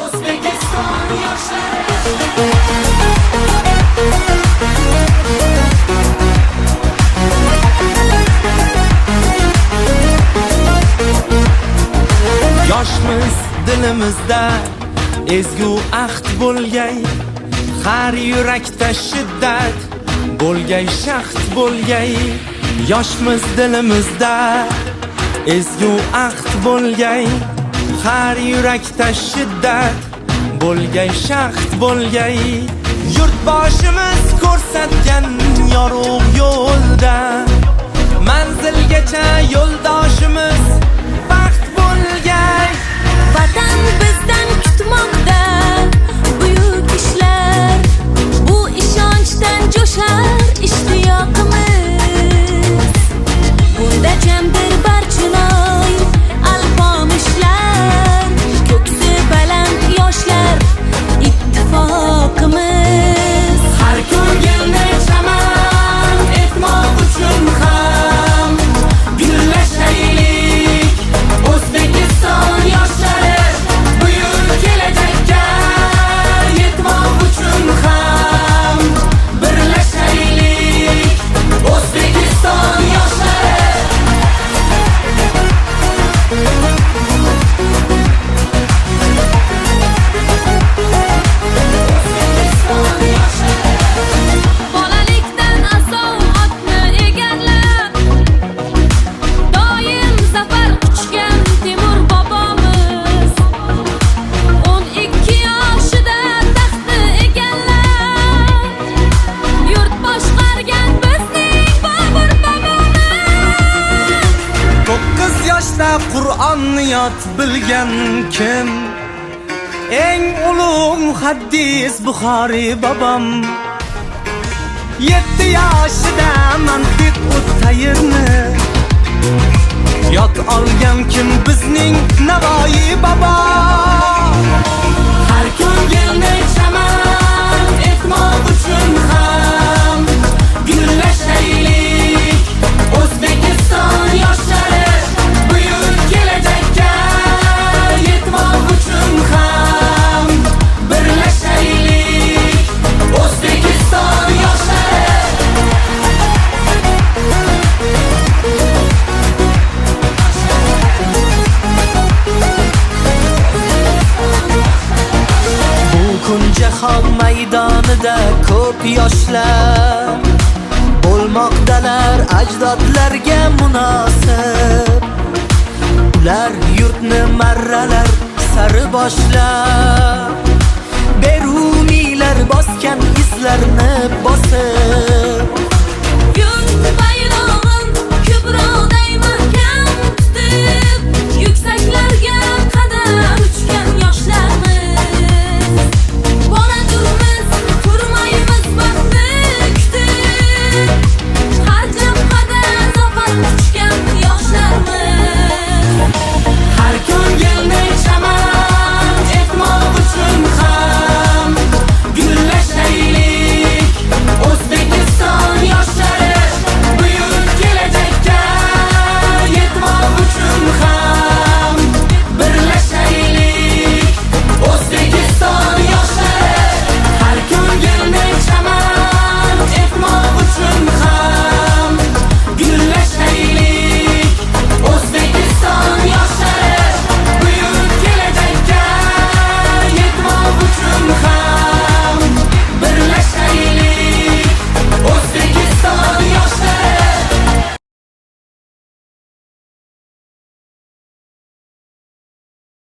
O'zbekiston yoshlari yoshmiz dilimizda ezgu ahd bo'lgay, har yurakda shiddat bo'lgay, shaxt bo'lgay. Yoshmiz dilimizda ezgu ahd bo'lgay, har yurakda shiddat bo'lgay, shaxt bo'lgay. Yurtboshimiz ko'rsatgan yorug' yo'lda manzilgacha yo'ldoshimiz baxt bo'lgay. Vatan bizdan kutmoqda buyuk ishlar, bu ishonchdan jo'shar ishtiyoqimiz. Bunda jamdir barchinoy alpomishlar, ko'ksi baland yoshlar ittifoqimiz. Har ko'ngilni chaman etmoq uchun ham gullashaylik. O'zbekiston yoshlari buyuk kelajakka yetmoq uchun ham birlashaylik. O'zbekiston yoshlari Bolalikdan asov otni egallab, doim zafar quchgan Temur bobomiz. 12 yoshida taxtni egallab, yurt boshqargan bizning Bobur bobomiz. 9 yoshda Qur'onni yod bilgan kim? Eng ulug' muhaddis Buxoriy bobom. 7 yoshida mantiq o'tayirni yod olgan kim? Bizning Navoiy bobo. Har ko'ngilni chaman etmoq uchun ham gullashaylik. O'zbekiston yoshlari buyuk kelajakka yetmoq uchun ham birlashaylik. O'zbekiston yoshlari bu kun jahon maydonida ko'p yoshlar bo'lmoqdalar ajdodlarga munosib. Ular yurtni marralar sari boshlab, beruniylar bosgan izlarni bosib